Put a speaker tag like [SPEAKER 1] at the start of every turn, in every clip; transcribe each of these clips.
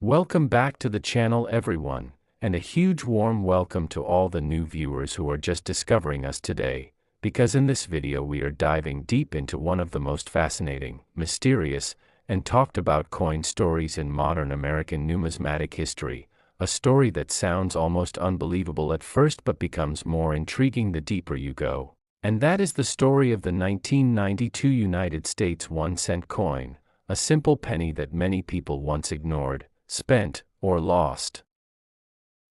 [SPEAKER 1] Welcome back to the channel everyone, and a huge warm welcome to all the new viewers who are just discovering us today, because in this video we are diving deep into one of the most fascinating, mysterious, and talked about coin stories in modern American numismatic history, a story that sounds almost unbelievable at first but becomes more intriguing the deeper you go. And that is the story of the 1992 United States 1-cent coin, a simple penny that many people once ignored, spent, or lost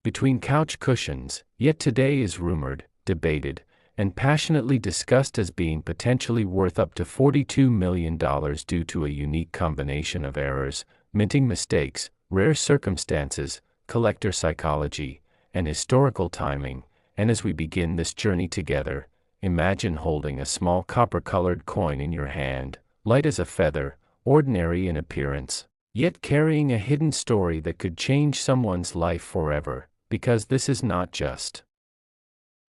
[SPEAKER 1] between couch cushions, yet today is rumored, debated, and passionately discussed as being potentially worth up to $42 million due to a unique combination of errors, minting mistakes, rare circumstances, collector psychology, and historical timing. And as we begin this journey together, imagine holding a small copper-colored coin in your hand, light as a feather, ordinary in appearance, yet carrying a hidden story that could change someone's life forever, because this is not just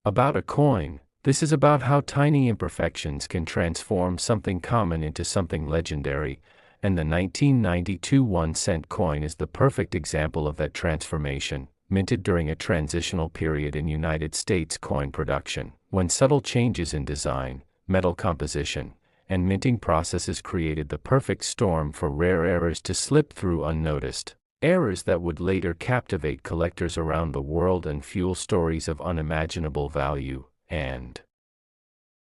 [SPEAKER 1] about a coin, this is about how tiny imperfections can transform something common into something legendary, and the 1992 1-cent coin is the perfect example of that transformation, minted during a transitional period in United States coin production, when subtle changes in design, metal composition, and minting processes created the perfect storm for rare errors to slip through unnoticed. Errors that would later captivate collectors around the world and fuel stories of unimaginable value. And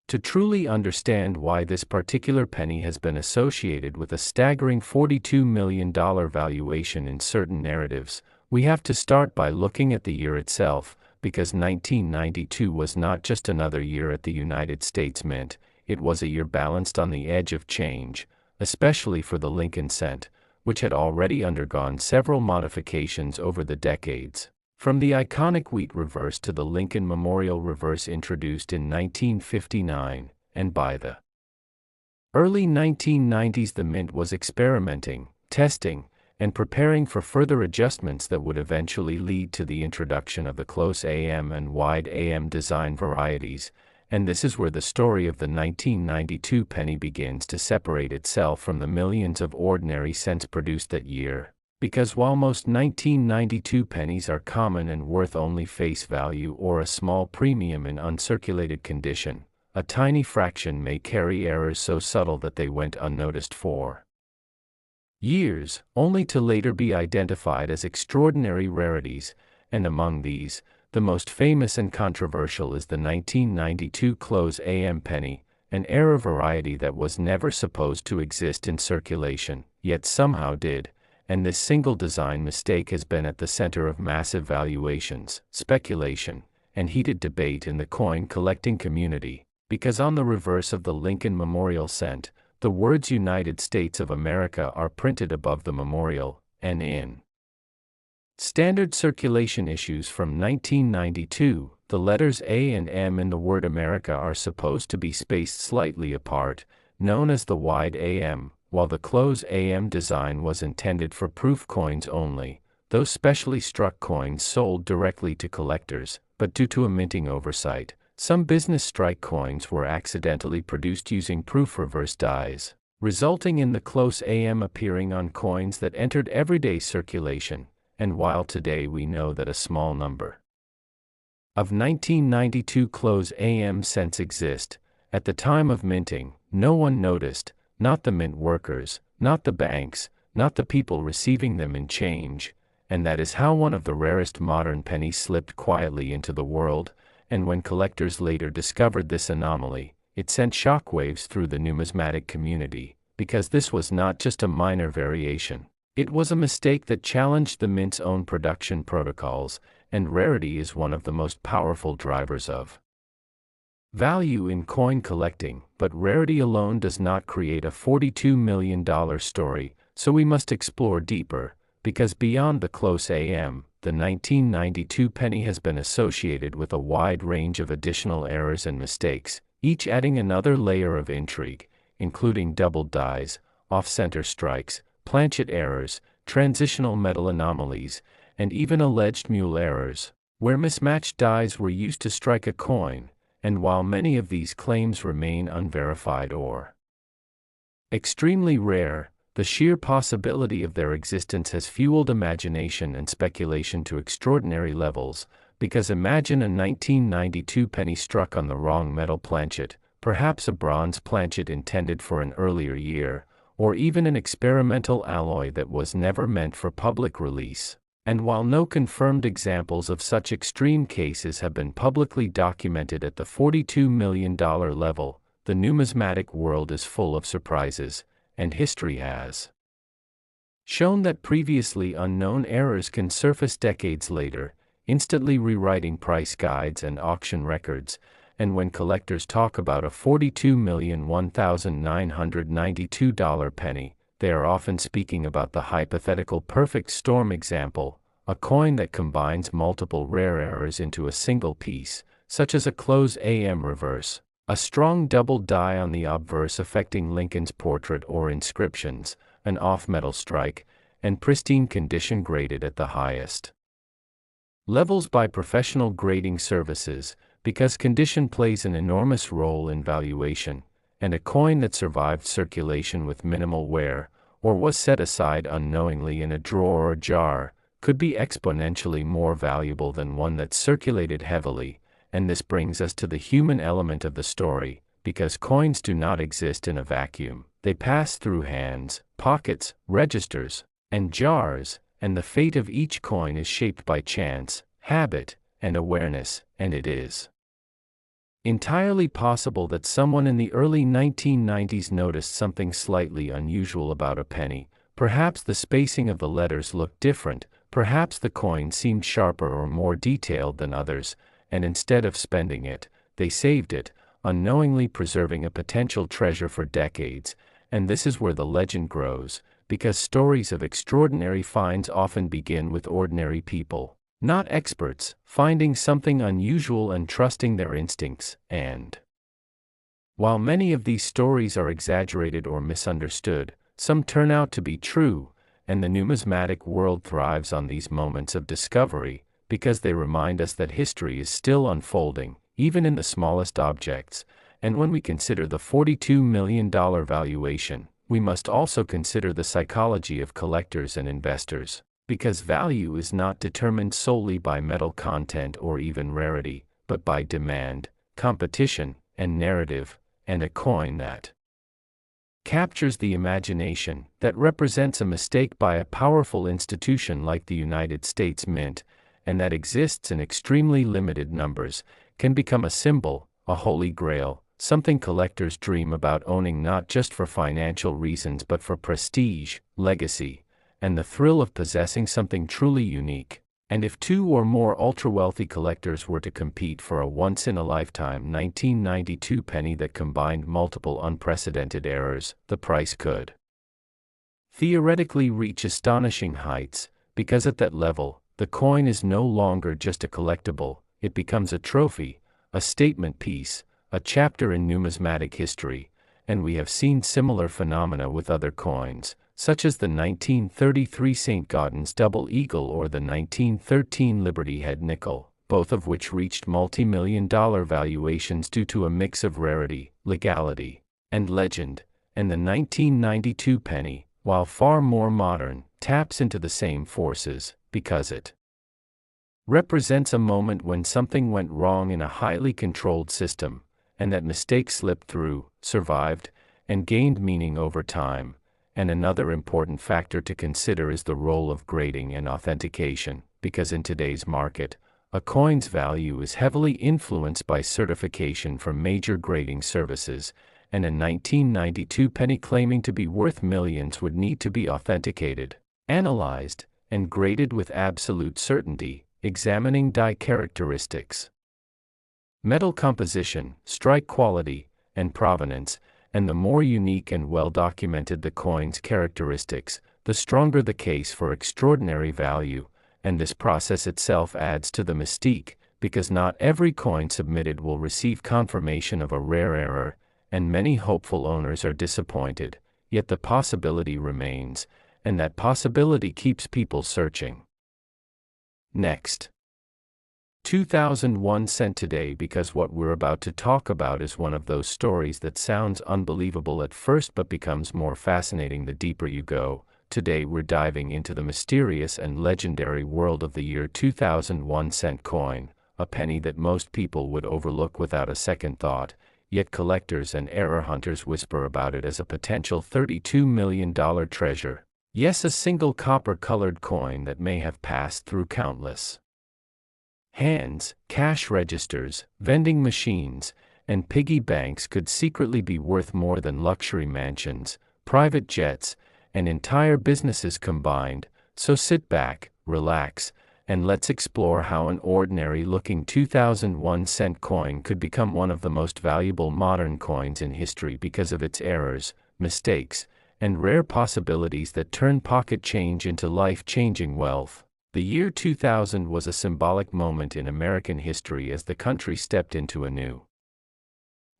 [SPEAKER 1] to truly understand why this particular penny has been associated with a staggering $42 million valuation in certain narratives, we have to start by looking at the year itself, because 1992 was not just another year at the United States Mint. It was a year balanced on the edge of change, especially for the Lincoln cent, which had already undergone several modifications over the decades. From the iconic wheat reverse to the Lincoln Memorial reverse introduced in 1959, and by the early 1990s the Mint was experimenting, testing, and preparing for further adjustments that would eventually lead to the introduction of the close AM and wide AM design varieties. And this is where the story of the 1992 penny begins to separate itself from the millions of ordinary cents produced that year. Because while most 1992 pennies are common and worth only face value or a small premium in uncirculated condition, a tiny fraction may carry errors so subtle that they went unnoticed for years, only to later be identified as extraordinary rarities. And among these, the most famous and controversial is the 1992 close AM penny, an error variety that was never supposed to exist in circulation, yet somehow did, and this single design mistake has been at the center of massive valuations, speculation, and heated debate in the coin collecting community, because on the reverse of the Lincoln Memorial cent, the words United States of America are printed above the memorial, and in standard circulation issues from 1992, the letters A and M in the word America are supposed to be spaced slightly apart, known as the wide AM, while the close AM design was intended for proof coins only, those specially struck coins sold directly to collectors, but due to a minting oversight, some business strike coins were accidentally produced using proof reverse dies, resulting in the close AM appearing on coins that entered everyday circulation. And while today we know that a small number of 1992 close AM cents exist, at the time of minting, no one noticed, not the mint workers, not the banks, not the people receiving them in change, and that is how one of the rarest modern pennies slipped quietly into the world. And when collectors later discovered this anomaly, it sent shockwaves through the numismatic community, because this was not just a minor variation. It was a mistake that challenged the Mint's own production protocols, and rarity is one of the most powerful drivers of value in coin collecting, but rarity alone does not create a $42 million story, so we must explore deeper, because beyond the close AM, the 1992 penny has been associated with a wide range of additional errors and mistakes, each adding another layer of intrigue, including doubled dies, off-center strikes, planchet errors, transitional metal anomalies, and even alleged mule errors, where mismatched dies were used to strike a coin. And while many of these claims remain unverified or extremely rare, The sheer possibility of their existence has fueled imagination and speculation to extraordinary levels, because imagine a 1992 penny struck on the wrong metal planchet, perhaps a bronze planchet intended for an earlier year, or even an experimental alloy that was never meant for public release. And while no confirmed examples of such extreme cases have been publicly documented at the $42 million level, the numismatic world is full of surprises, and history has shown that previously unknown errors can surface decades later, instantly rewriting price guides and auction records. And when collectors talk about a $42,001,992 penny, they are often speaking about the hypothetical perfect storm example, a coin that combines multiple rare errors into a single piece, such as a close AM reverse, a strong double die on the obverse affecting Lincoln's portrait or inscriptions, an off-metal strike, and pristine condition graded at the highest levels by professional grading services, because condition plays an enormous role in valuation, and a coin that survived circulation with minimal wear, or was set aside unknowingly in a drawer or jar, could be exponentially more valuable than one that circulated heavily. And this brings us to the human element of the story, because coins do not exist in a vacuum. They pass through hands, pockets, registers, and jars, and the fate of each coin is shaped by chance, habit, and awareness, and it is entirely possible that someone in the early 1990s noticed something slightly unusual about a penny. Perhaps the spacing of the letters looked different, perhaps the coin seemed sharper or more detailed than others, and instead of spending it, they saved it, unknowingly preserving a potential treasure for decades. And this is where the legend grows, because stories of extraordinary finds often begin with ordinary people, not experts, finding something unusual and trusting their instincts. And while many of these stories are exaggerated or misunderstood, some turn out to be true, and the numismatic world thrives on these moments of discovery, because they remind us that history is still unfolding, even in the smallest objects. And when we consider the $42 million valuation, we must also consider the psychology of collectors and investors, because value is not determined solely by metal content or even rarity, but by demand, competition, and narrative. And a coin that captures the imagination, that represents a mistake by a powerful institution like the United States Mint, and that exists in extremely limited numbers, can become a symbol, a holy grail, something collectors dream about owning not just for financial reasons but for prestige, legacy, and the thrill of possessing something truly unique. And if two or more ultra-wealthy collectors were to compete for a once-in-a-lifetime 1992 penny that combined multiple unprecedented errors, the price could theoretically reach astonishing heights, because at that level, the coin is no longer just a collectible, it becomes a trophy, a statement piece, a chapter in numismatic history. And we have seen similar phenomena with other coins, such as the 1933 St. Gaudens Double Eagle or the 1913 Liberty Head Nickel, both of which reached multi-million-dollar valuations due to a mix of rarity, legality, and legend. And the 1992 penny, while far more modern, taps into the same forces, because it represents a moment when something went wrong in a highly controlled system, and that mistake slipped through, survived, and gained meaning over time. And another important factor to consider is the role of grading and authentication, because in today's market, a coin's value is heavily influenced by certification from major grading services, and a 1992 penny claiming to be worth millions would need to be authenticated, analyzed, and graded with absolute certainty, examining die characteristics, metal composition, strike quality, and provenance. And the more unique and well-documented the coin's characteristics, the stronger the case for extraordinary value. And this process itself adds to the mystique, because not every coin submitted will receive confirmation of a rare error, and many hopeful owners are disappointed, yet the possibility remains, and that possibility keeps people searching. Next, 2001 cent today, because what we're about to talk about is one of those stories that sounds unbelievable at first but becomes more fascinating the deeper you go. Today we're diving into the mysterious and legendary world of the year 2001 cent coin, a penny that most people would overlook without a second thought, yet collectors and error hunters whisper about it as a potential $32 million treasure. Yes, a single copper-colored coin that may have passed through countless hands, cash registers, vending machines, and piggy banks could secretly be worth more than luxury mansions, private jets, and entire businesses combined. So sit back, relax, and let's explore how an ordinary-looking 2001 cent coin could become one of the most valuable modern coins in history because of its errors, mistakes, and rare possibilities that turn pocket change into life-changing wealth. The year 2000 was a symbolic moment in American history as the country stepped into a new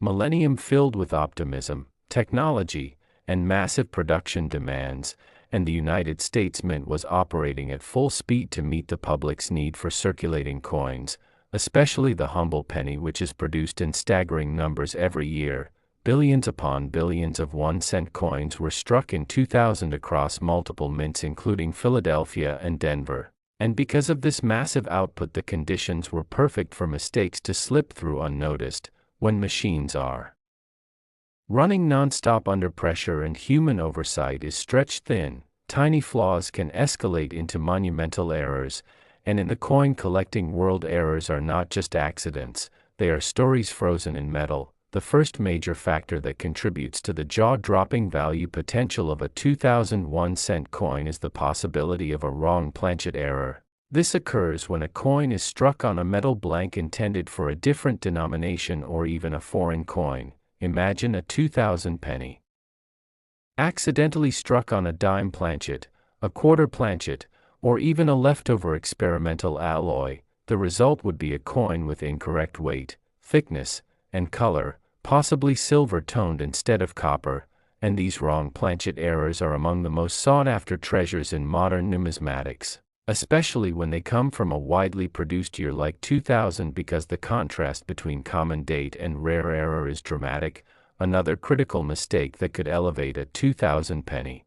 [SPEAKER 1] millennium filled with optimism, technology, and massive production demands, and the United States Mint was operating at full speed to meet the public's need for circulating coins, especially the humble penny, which is produced in staggering numbers every year. Billions upon billions of 1-cent coins were struck in 2000 across multiple mints including Philadelphia and Denver. And because of this massive output, the conditions were perfect for mistakes to slip through unnoticed. When machines are running non-stop under pressure and human oversight is stretched thin, tiny flaws can escalate into monumental errors, and in the coin-collecting world, errors are not just accidents, they are stories frozen in metal. The first major factor that contributes to the jaw-dropping value potential of a 2001 cent coin is the possibility of a wrong planchet error. This occurs when a coin is struck on a metal blank intended for a different denomination or even a foreign coin. Imagine a 2000 penny accidentally struck on a dime planchet, a quarter planchet, or even a leftover experimental alloy. The result would be a coin with incorrect weight, thickness, and color, possibly silver-toned instead of copper, and these wrong planchet errors are among the most sought-after treasures in modern numismatics, especially when they come from a widely produced year like 2000 because the contrast between common date and rare error is dramatic. Another critical mistake that could elevate a 2000 penny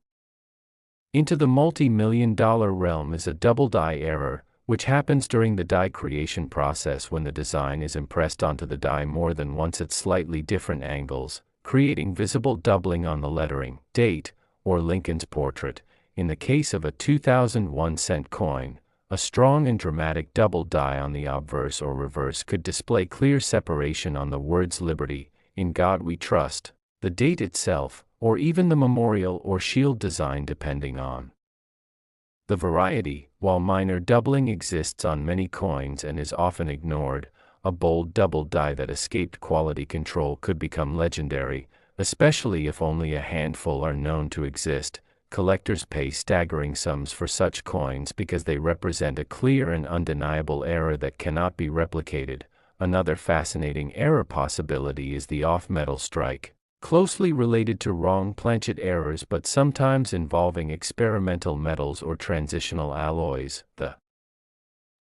[SPEAKER 1] into the multi-million-dollar realm is a double die error, which happens during the die creation process when the design is impressed onto the die more than once at slightly different angles, creating visible doubling on the lettering, date, or Lincoln's portrait. In the case of a 2001 cent coin, a strong and dramatic double die on the obverse or reverse could display clear separation on the words "Liberty, in God We Trust," the date itself, or even the memorial or shield design depending on the variety. While minor doubling exists on many coins and is often ignored, a bold double die that escaped quality control could become legendary, especially if only a handful are known to exist. Collectors pay staggering sums for such coins because they represent a clear and undeniable error that cannot be replicated. Another fascinating error possibility is the off-metal strike, closely related to wrong planchet errors but sometimes involving experimental metals or transitional alloys. The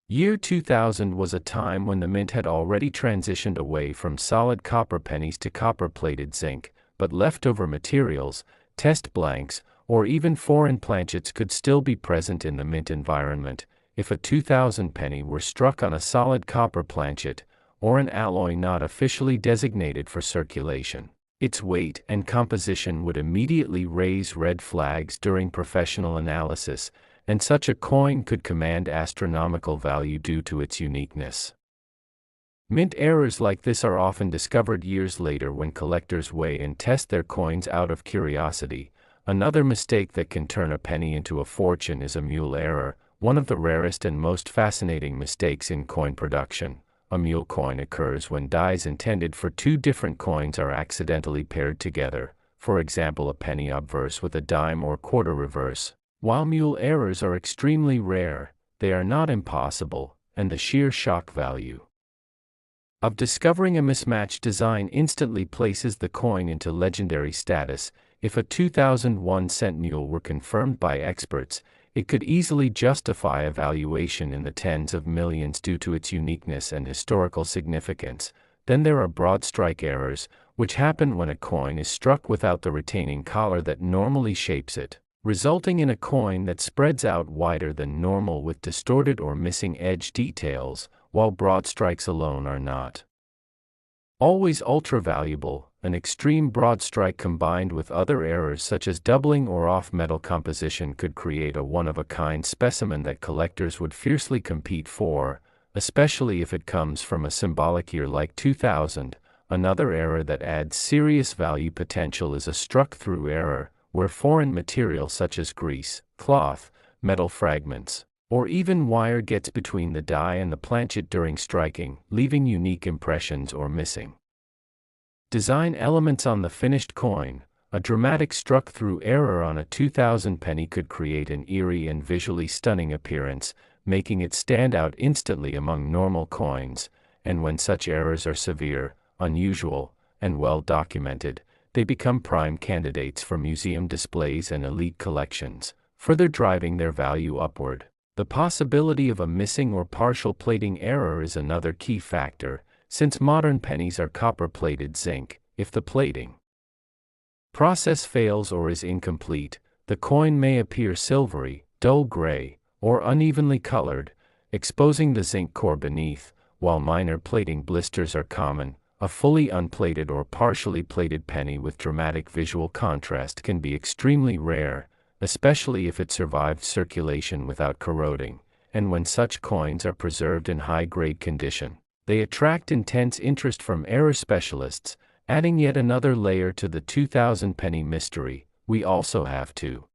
[SPEAKER 1] year 2000 was a time when the mint had already transitioned away from solid copper pennies to copper-plated zinc, but leftover materials, test blanks, or even foreign planchets could still be present in the mint environment. If a 2000 penny were struck on a solid copper planchet, or an alloy not officially designated for circulation, its weight and composition would immediately raise red flags during professional analysis, and such a coin could command astronomical value due to its uniqueness. Mint errors like this are often discovered years later when collectors weigh and test their coins out of curiosity. Another mistake that can turn a penny into a fortune is a mule error, one of the rarest and most fascinating mistakes in coin production. A mule coin occurs when dies intended for two different coins are accidentally paired together, for example a penny obverse with a dime or quarter reverse. While mule errors are extremely rare, they are not impossible, and the sheer shock value of discovering a mismatched design instantly places the coin into legendary status. If a 2001 cent mule were confirmed by experts, it could easily justify a valuation in the tens of millions due to its uniqueness and historical significance. Then there are broad strike errors, which happen when a coin is struck without the retaining collar that normally shapes it, resulting in a coin that spreads out wider than normal with distorted or missing edge details, while broad strikes alone are not always ultra-valuable. An extreme broad strike combined with other errors such as doubling or off-metal composition could create a one-of-a-kind specimen that collectors would fiercely compete for, especially if it comes from a symbolic year like 2000. Another error that adds serious value potential is a struck-through error, where foreign material such as grease, cloth, metal fragments, or even wire gets between the die and the planchet during striking, leaving unique impressions or missing design elements on the finished coin. A dramatic struck-through error on a 2000 penny could create an eerie and visually stunning appearance, making it stand out instantly among normal coins, and when such errors are severe, unusual, and well documented, they become prime candidates for museum displays and elite collections, further driving their value upward. The possibility of a missing or partial plating error is another key factor, since modern pennies are copper-plated zinc. If the plating process fails or is incomplete, the coin may appear silvery, dull gray, or unevenly colored, exposing the zinc core beneath. While minor plating blisters are common, a fully unplated or partially plated penny with dramatic visual contrast can be extremely rare, especially if it survived circulation without corroding, and when such coins are preserved in high-grade condition, they attract intense interest from error specialists, adding yet another layer to the 2000 penny mystery. We also have to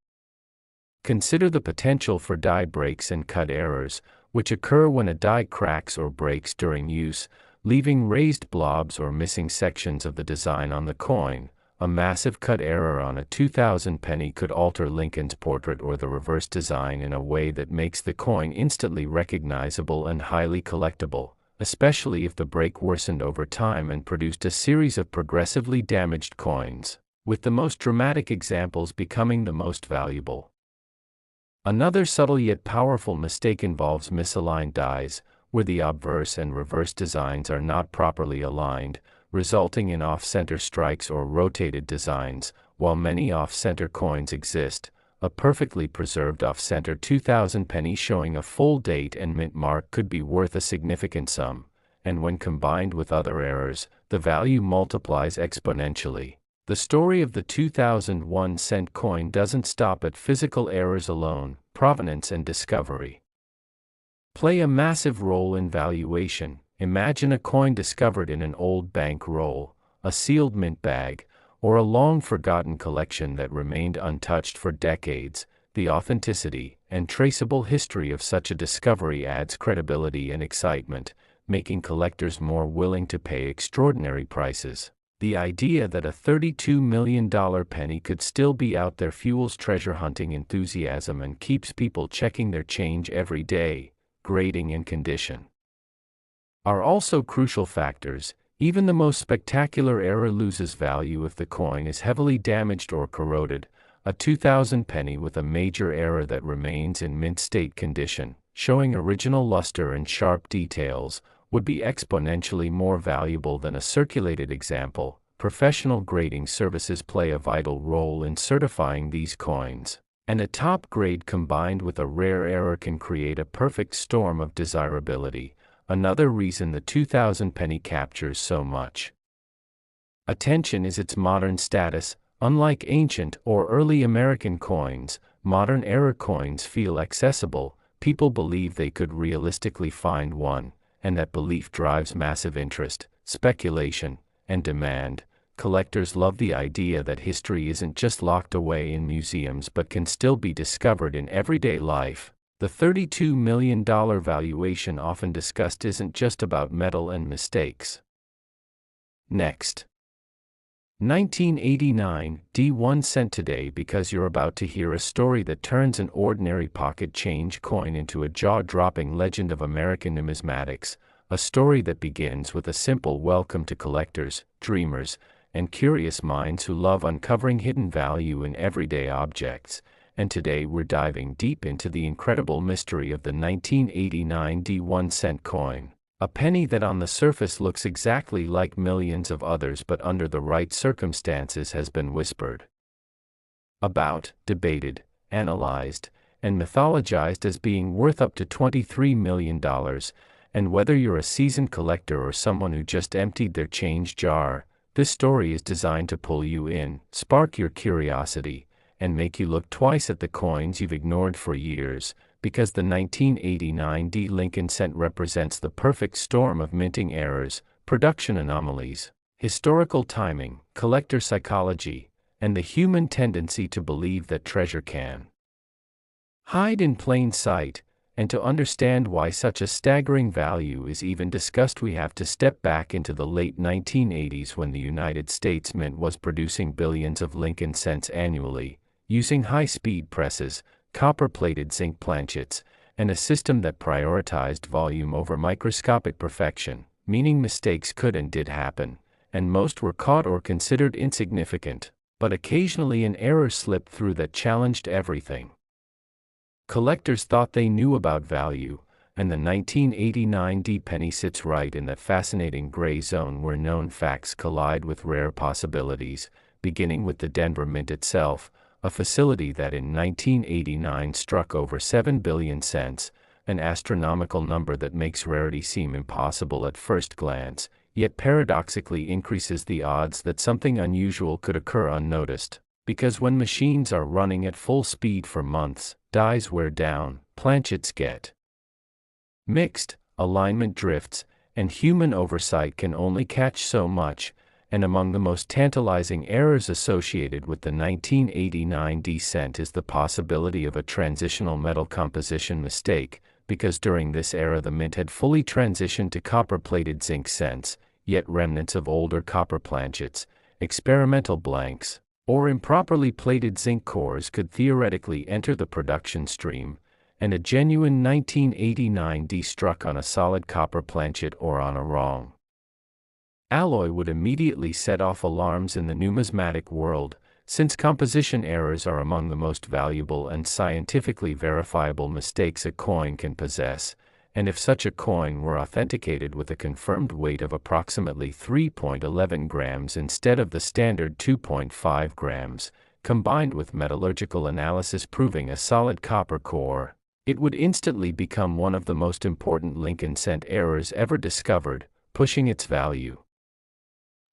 [SPEAKER 1] consider the potential for die breaks and cut errors, which occur when a die cracks or breaks during use, leaving raised blobs or missing sections of the design on the coin. A massive cut error on a 2000 penny could alter Lincoln's portrait or the reverse design in a way that makes the coin instantly recognizable and highly collectible, especially if the break worsened over time and produced a series of progressively damaged coins, with the most dramatic examples becoming the most valuable. Another subtle yet powerful mistake involves misaligned dies, where the obverse and reverse designs are not properly aligned, resulting in off-center strikes or rotated designs. While many off-center coins exist, a perfectly preserved off-center 2000 penny showing a full date and mint mark could be worth a significant sum, and when combined with other errors, the value multiplies exponentially. The story of the 2001 cent coin doesn't stop at physical errors alone. Provenance and discovery play a massive role in valuation. Imagine a coin discovered in an old bank roll, a sealed mint bag, or a long-forgotten collection that remained untouched for decades. The authenticity and traceable history of such a discovery adds credibility and excitement, making collectors more willing to pay extraordinary prices. The idea that a $32 million penny could still be out there fuels treasure hunting enthusiasm and keeps people checking their change every day. Grading and condition are also crucial factors. Even the most spectacular error loses value if the coin is heavily damaged or corroded. A 2000 penny with a major error that remains in mint state condition, showing original luster and sharp details, would be exponentially more valuable than a circulated example. Professional grading services play a vital role in certifying these coins, and a top grade combined with a rare error can create a perfect storm of desirability. Another reason the 2000 penny captures so much attention is its modern status. Unlike ancient or early American coins, modern era coins feel accessible. People believe they could realistically find one, and that belief drives massive interest, speculation, and demand. Collectors love the idea that history isn't just locked away in museums but can still be discovered in everyday life. The $32 million valuation often discussed isn't just about metal and mistakes. Next. 1989, D1 cent today, because you're about to hear a story that turns an ordinary pocket change coin into a jaw-dropping legend of American numismatics, a story that begins with a simple welcome to collectors, dreamers, and curious minds who love uncovering hidden value in everyday objects, and today we're diving deep into the incredible mystery of the 1989 D1-cent coin. A penny that on the surface looks exactly like millions of others but under the right circumstances has been whispered about, debated, analyzed, and mythologized as being worth up to $23 million, and whether you're a seasoned collector or someone who just emptied their change jar, this story is designed to pull you in, spark your curiosity, and make you look twice at the coins you've ignored for years, because the 1989 D Lincoln cent represents the perfect storm of minting errors, production anomalies, historical timing, collector psychology, and the human tendency to believe that treasure can hide in plain sight. And to understand why such a staggering value is even discussed, we have to step back into the late 1980s when the United States Mint was producing billions of Lincoln cents annually, using high-speed presses, copper-plated zinc planchets, and a system that prioritized volume over microscopic perfection, meaning mistakes could and did happen, and most were caught or considered insignificant, but occasionally an error slipped through that challenged everything collectors thought they knew about value, and the 1989 D penny sits right in that fascinating gray zone where known facts collide with rare possibilities, beginning with the Denver Mint itself, a facility that in 1989 struck over 7 billion cents, an astronomical number that makes rarity seem impossible at first glance, yet paradoxically increases the odds that something unusual could occur unnoticed. Because when machines are running at full speed for months, dies wear down, planchets get mixed, alignment drifts, and human oversight can only catch so much, and among the most tantalizing errors associated with the 1989 D cent is the possibility of a transitional metal composition mistake, because during this era the mint had fully transitioned to copper-plated zinc cents, yet remnants of older copper planchets, experimental blanks, or improperly plated zinc cores could theoretically enter the production stream, and a genuine 1989 D struck on a solid copper planchet or on a wrong alloy would immediately set off alarms in the numismatic world, since composition errors are among the most valuable and scientifically verifiable mistakes a coin can possess, and if such a coin were authenticated with a confirmed weight of approximately 3.11 grams instead of the standard 2.5 grams, combined with metallurgical analysis proving a solid copper core, it would instantly become one of the most important Lincoln cent errors ever discovered, pushing its value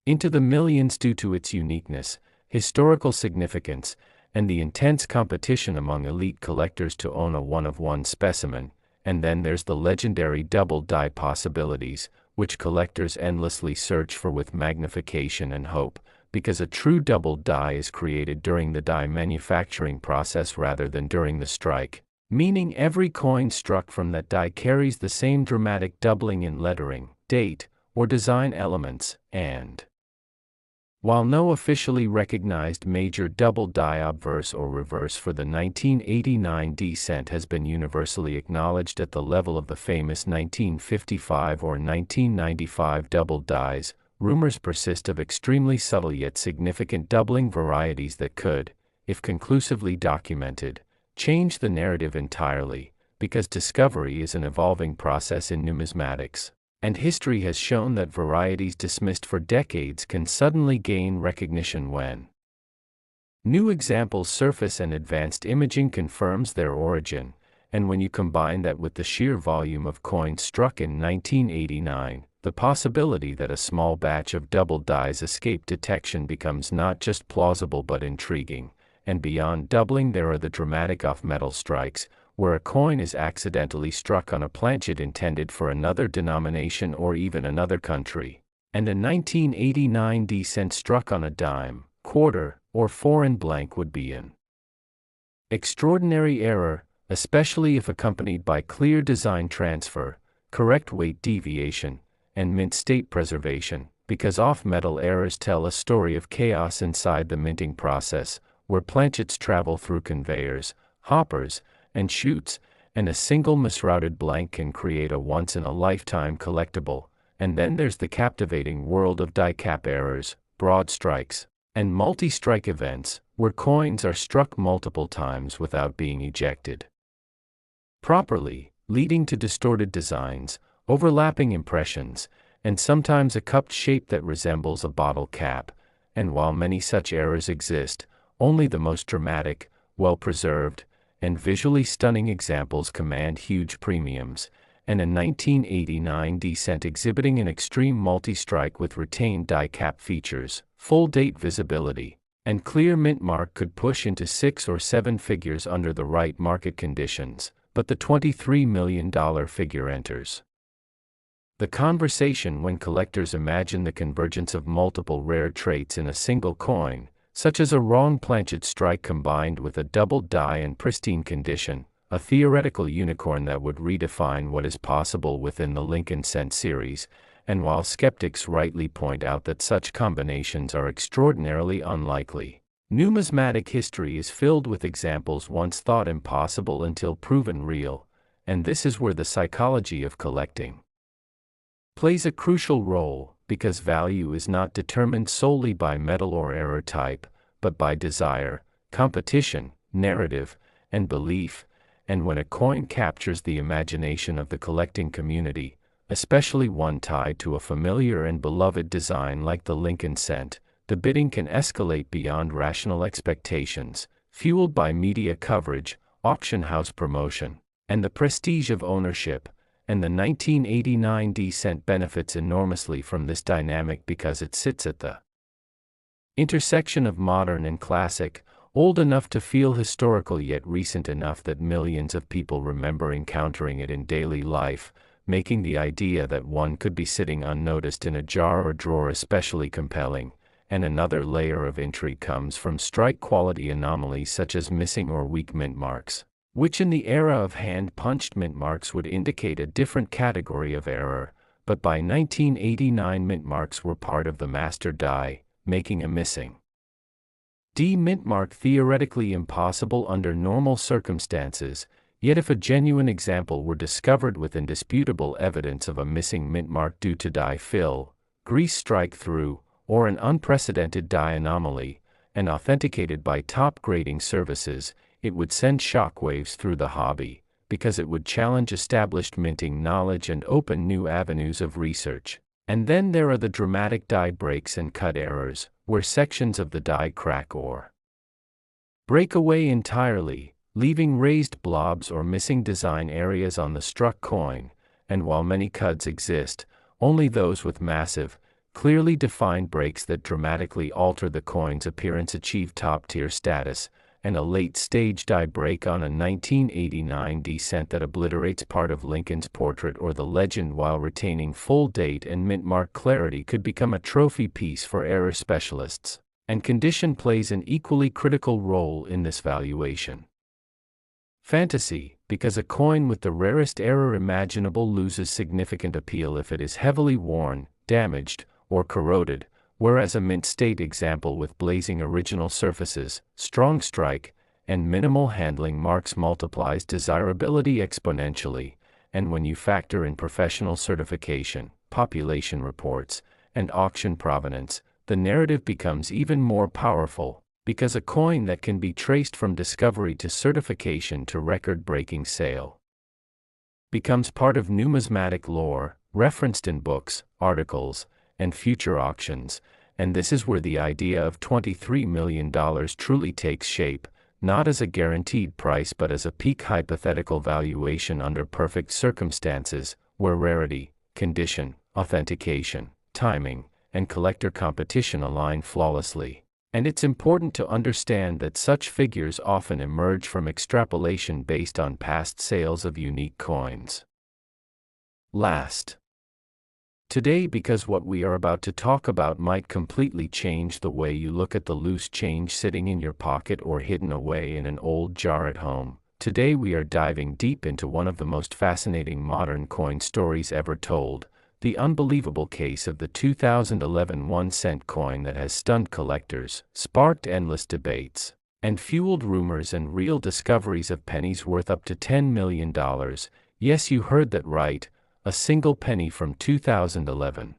[SPEAKER 1] into the millions due to its uniqueness, historical significance, and the intense competition among elite collectors to own a one-of-one specimen. And then there's the legendary double die possibilities, which collectors endlessly search for with magnification and hope, because a true double die is created during the die manufacturing process rather than during the strike, meaning every coin struck from that die carries the same dramatic doubling in lettering, date, or design elements, and while no officially recognized major double die obverse or reverse for the 1989 D cent has been universally acknowledged at the level of the famous 1955 or 1995 double dies, rumors persist of extremely subtle yet significant doubling varieties that could, if conclusively documented, change the narrative entirely, because discovery is an evolving process in numismatics. And history has shown that varieties dismissed for decades can suddenly gain recognition when new examples surface and advanced imaging confirms their origin, and when you combine that with the sheer volume of coins struck in 1989, the possibility that a small batch of double dies escape detection becomes not just plausible but intriguing. And beyond doubling, there are the dramatic off-metal strikes, where a coin is accidentally struck on a planchet intended for another denomination or even another country, and a 1989 D cent struck on a dime, quarter, or foreign blank would be an extraordinary error, especially if accompanied by clear design transfer, correct weight deviation, and mint state preservation, because off-metal errors tell a story of chaos inside the minting process, where planchets travel through conveyors, hoppers, and chutes, and a single misrouted blank can create a once-in-a-lifetime collectible. And then there's the captivating world of die cap errors, broad strikes, and multi-strike events, where coins are struck multiple times without being ejected properly, leading to distorted designs, overlapping impressions, and sometimes a cupped shape that resembles a bottle cap. And while many such errors exist, only the most dramatic, well-preserved, and visually stunning examples command huge premiums. And a 1989 decent exhibiting an extreme multi-strike with retained die cap features, full date visibility, and clear mint mark could push into 6 or 7 figures under the right market conditions, but the $23 million figure enters the conversation when collectors imagine the convergence of multiple rare traits in a single coin, such as a wrong planchet strike combined with a double die in pristine condition, a theoretical unicorn that would redefine what is possible within the Lincoln cent series. And while skeptics rightly point out that such combinations are extraordinarily unlikely, numismatic history is filled with examples once thought impossible until proven real, and this is where the psychology of collecting plays a crucial role, because value is not determined solely by metal or error type, but by desire, competition, narrative, and belief. And when a coin captures the imagination of the collecting community, especially one tied to a familiar and beloved design like the Lincoln cent, the bidding can escalate beyond rational expectations, fueled by media coverage, auction house promotion, and the prestige of ownership. And the 1989 decent benefits enormously from this dynamic because it sits at the intersection of modern and classic, old enough to feel historical yet recent enough that millions of people remember encountering it in daily life, making the idea that one could be sitting unnoticed in a jar or drawer especially compelling. And another layer of intrigue comes from strike quality anomalies such as missing or weak mint marks, which in the era of hand-punched mint marks would indicate a different category of error, but by 1989 mint marks were part of the master die, making a missing D mint mark theoretically impossible under normal circumstances. Yet if a genuine example were discovered with indisputable evidence of a missing mint mark due to die fill, grease strike-through, or an unprecedented die anomaly, and authenticated by top grading services, it would send shockwaves through the hobby, because it would challenge established minting knowledge and open new avenues of research. And then there are the dramatic die breaks and cut errors, where sections of the die crack or break away entirely, leaving raised blobs or missing design areas on the struck coin. And while many cuts exist, only those with massive, clearly defined breaks that dramatically alter the coin's appearance achieve top-tier status. And a late-stage die break on a 1989 decent that obliterates part of Lincoln's portrait or the legend while retaining full date and mint mark clarity could become a trophy piece for error specialists, and condition plays an equally critical role in this valuation. Fantasy, because a coin with the rarest error imaginable loses significant appeal if it is heavily worn, damaged, or corroded, whereas a mint state example with blazing original surfaces, strong strike, and minimal handling marks multiplies desirability exponentially. And when you factor in professional certification, population reports, and auction provenance, the narrative becomes even more powerful, because a coin that can be traced from discovery to certification to record-breaking sale becomes part of numismatic lore, referenced in books, articles, and future auctions. And this is where the idea of $23 million truly takes shape, not as a guaranteed price but as a peak hypothetical valuation under perfect circumstances, where rarity, condition, authentication, timing, and collector competition align flawlessly. And it's important to understand that such figures often emerge from extrapolation based on past sales of unique coins. Last today, because what we are about to talk about might completely change the way you look at the loose change sitting in your pocket or hidden away in an old jar at home. Today we are diving deep into one of the most fascinating modern coin stories ever told, the unbelievable case of the 2011 1-cent coin that has stunned collectors, sparked endless debates, and fueled rumors and real discoveries of pennies worth up to $10 million. Yes, you heard that right. A single penny from 2011.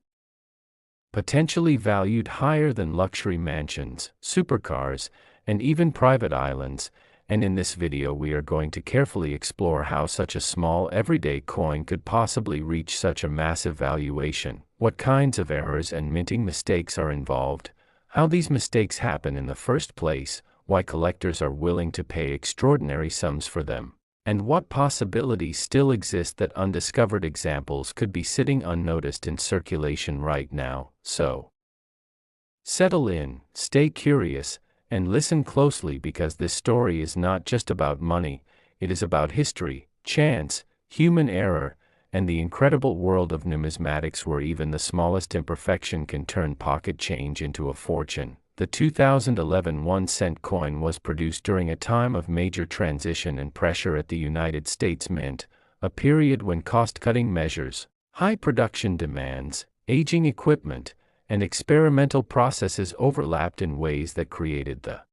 [SPEAKER 1] potentially valued higher than luxury mansions, supercars, and even private islands, and in this video we are going to carefully explore how such a small everyday coin could possibly reach such a massive valuation, what kinds of errors and minting mistakes are involved, how these mistakes happen in the first place, why collectors are willing to pay extraordinary sums for them, and what possibilities still exist that undiscovered examples could be sitting unnoticed in circulation right now. So, settle in, stay curious, and listen closely because this story is not just about money, it is about history, chance, human error, and the incredible world of numismatics where even the smallest imperfection can turn pocket change into a fortune. The 2011 1-cent coin was produced during a time of major transition and pressure at the United States Mint, a period when cost-cutting measures, high production demands, aging equipment, and experimental processes overlapped in ways that created the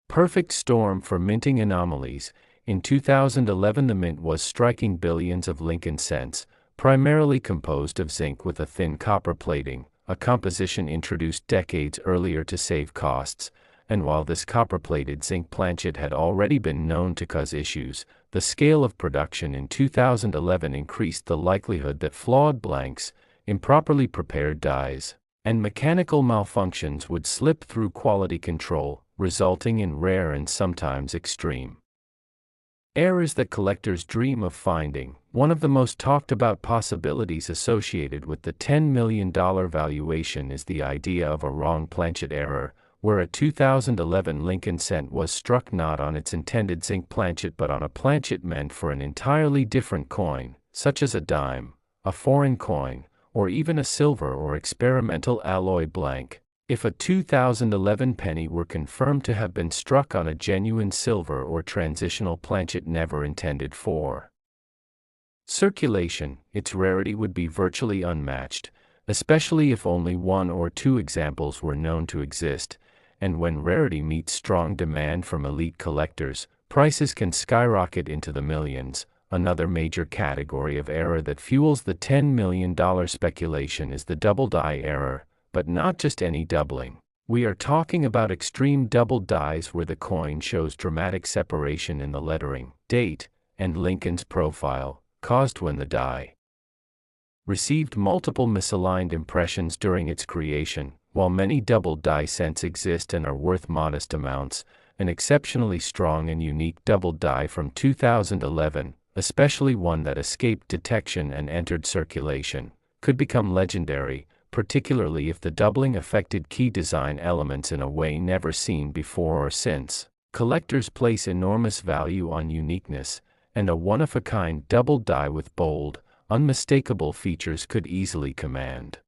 [SPEAKER 1] perfect storm for minting anomalies. In 2011, the mint was striking billions of Lincoln cents, primarily composed of zinc with a thin copper plating, a composition introduced decades earlier to save costs, and while this copper-plated zinc planchet had already been known to cause issues, the scale of production in 2011 increased the likelihood that flawed blanks, improperly prepared dies, and mechanical malfunctions would slip through quality control, resulting in rare and sometimes extreme errors that collectors dream of finding. One of the most talked about possibilities associated with the $10 million valuation is the idea of a wrong planchet error, where a 2011 Lincoln cent was struck not on its intended zinc planchet but on a planchet meant for an entirely different coin, such as a dime, a foreign coin, or even a silver or experimental alloy blank. If a 2011 penny were confirmed to have been struck on a genuine silver or transitional planchet never intended for circulation, its rarity would be virtually unmatched, especially if only one or two examples were known to exist, and when rarity meets strong demand from elite collectors, prices can skyrocket into the millions. Another major category of error that fuels the $10 million speculation is the double die error, but not just any doubling. We are talking about extreme double dies where the coin shows dramatic separation in the lettering, date, and Lincoln's profile, caused when the die received multiple misaligned impressions during its creation. While many double die cents exist and are worth modest amounts, an exceptionally strong and unique double die from 2011, especially one that escaped detection and entered circulation, could become legendary, particularly if the doubling affected key design elements in a way never seen before or since. Collectors place enormous value on uniqueness, and a one-of-a-kind double die with bold, unmistakable features could easily command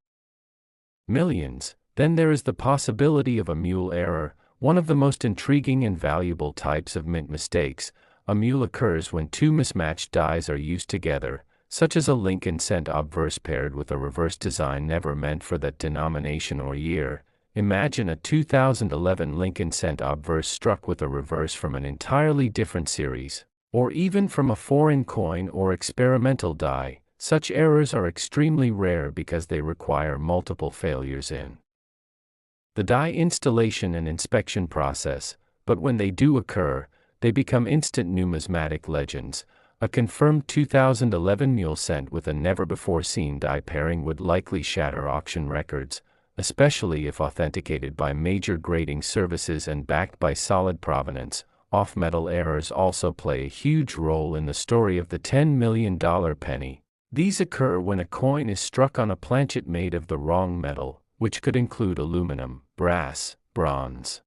[SPEAKER 1] millions. Then there is the possibility of a mule error, one of the most intriguing and valuable types of mint mistakes. A mule occurs when two mismatched dies are used together, such as a Lincoln cent obverse paired with a reverse design never meant for that denomination or year. Imagine a 2011 Lincoln cent obverse struck with a reverse from an entirely different series, or even from a foreign coin or experimental die. Such errors are extremely rare because they require multiple failures in the die installation and inspection process, but when they do occur, they become instant numismatic legends. A confirmed 2011 mule cent with a never-before-seen die pairing would likely shatter auction records, especially if authenticated by major grading services and backed by solid provenance. Off-metal errors also play a huge role in the story of the $10 million penny. These occur when a coin is struck on a planchet made of the wrong metal, which could include aluminum, brass, bronze,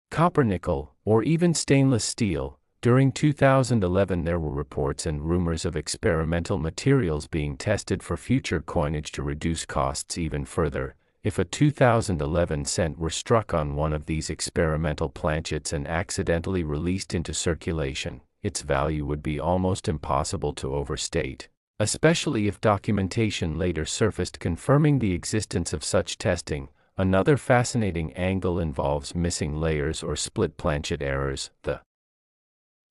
[SPEAKER 1] copper, nickel, or even stainless steel. During 2011 there were reports and rumors of experimental materials being tested for future coinage to reduce costs even further. If a 2011 cent were struck on one of these experimental planchets and accidentally released into circulation, its value would be almost impossible to overstate, especially if documentation later surfaced confirming the existence of such testing. Another fascinating angle involves missing layers or split planchet errors. The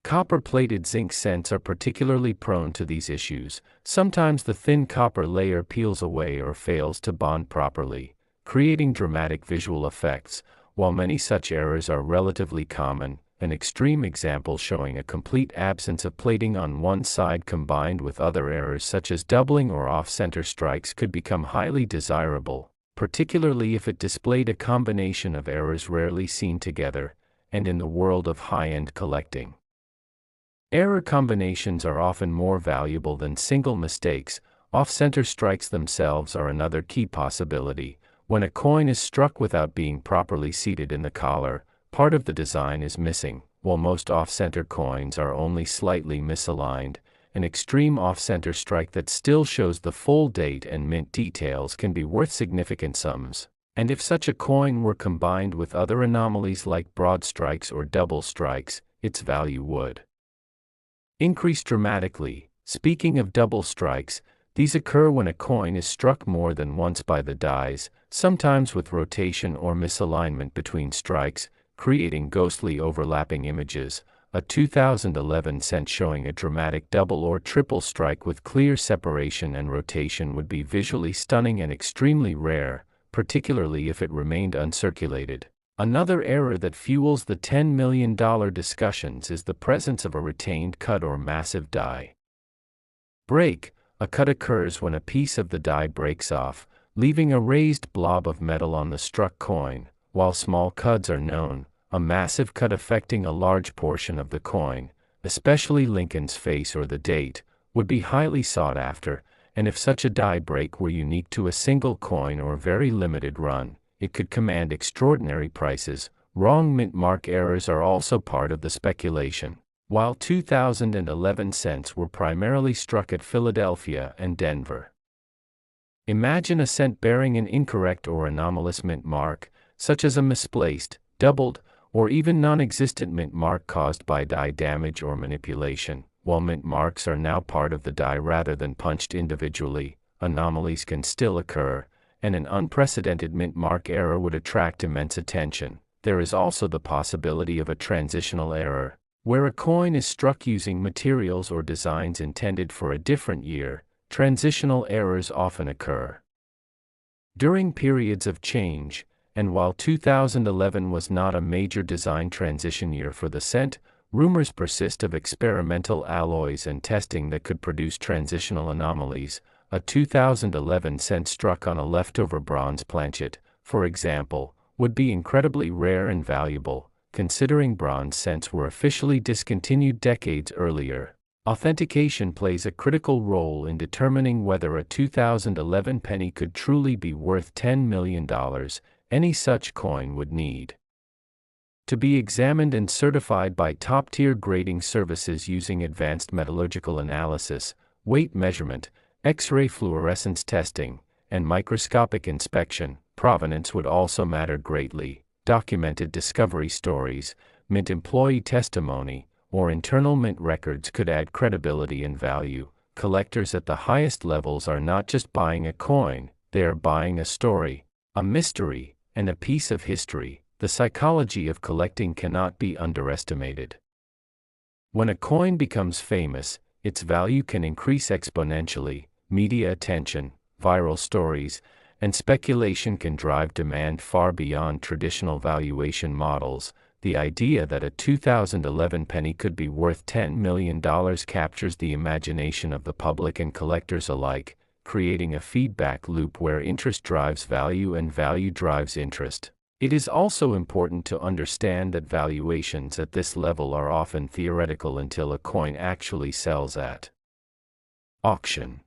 [SPEAKER 1] Copper-plated zinc cents are particularly prone to these issues. Sometimes the thin copper layer peels away or fails to bond properly, creating dramatic visual effects. While many such errors are relatively common, an extreme example showing a complete absence of plating on one side combined with other errors such as doubling or off-center strikes could become highly desirable, particularly if it displayed a combination of errors rarely seen together, and in the world of high-end collecting. Error combinations are often more valuable than single mistakes. Off-center strikes themselves are another key possibility. When a coin is struck without being properly seated in the collar, part of the design is missing. While most off-center coins are only slightly misaligned, an extreme off-center strike that still shows the full date and mint details can be worth significant sums. And if such a coin were combined with other anomalies like broad strikes or double strikes, its value would increase dramatically. Speaking of double strikes, these occur when a coin is struck more than once by the dies, sometimes with rotation or misalignment between strikes, creating ghostly overlapping images. A 2011 cent showing a dramatic double or triple strike with clear separation and rotation would be visually stunning and extremely rare, particularly if it remained uncirculated. Another error that fuels the $10 million discussions is the presence of a retained cut or massive die break. A cut occurs when a piece of the die breaks off, leaving a raised blob of metal on the struck coin. While small cuts are known, a massive cut affecting a large portion of the coin, especially Lincoln's face or the date, would be highly sought after, and if such a die break were unique to a single coin or very limited run, it could command extraordinary prices. Wrong mint mark errors are also part of the speculation. While 2011 cents were primarily struck at Philadelphia and Denver, imagine a cent bearing an incorrect or anomalous mint mark, such as a misplaced, doubled, or even non-existent mint mark caused by die damage or manipulation. While mint marks are now part of the die rather than punched individually, anomalies can still occur, and an unprecedented mint mark error would attract immense attention. There is also the possibility of a transitional error, where a coin is struck using materials or designs intended for a different year. Transitional errors often occur during periods of change, and while 2011 was not a major design transition year for the cent, rumors persist of experimental alloys and testing that could produce transitional anomalies. A 2011 cent struck on a leftover bronze planchet, for example, would be incredibly rare and valuable, considering bronze cents were officially discontinued decades earlier. Authentication plays a critical role in determining whether a 2011 penny could truly be worth $10 million. Any such coin would need to be examined and certified by top-tier grading services using advanced metallurgical analysis, weight measurement, X-ray fluorescence testing, and microscopic inspection. Provenance would also matter greatly. Documented discovery stories, mint employee testimony, or internal mint records could add credibility and value. Collectors at the highest levels are not just buying a coin, they are buying a story, a mystery, and a piece of history. The psychology of collecting cannot be underestimated. When a coin becomes famous, its value can increase exponentially. Media attention, viral stories, and speculation can drive demand far beyond traditional valuation models. The idea that a 2011 penny could be worth $10 million captures the imagination of the public and collectors alike, creating a feedback loop where interest drives value and value drives interest. It is also important to understand that valuations at this level are often theoretical until a coin actually sells at auction.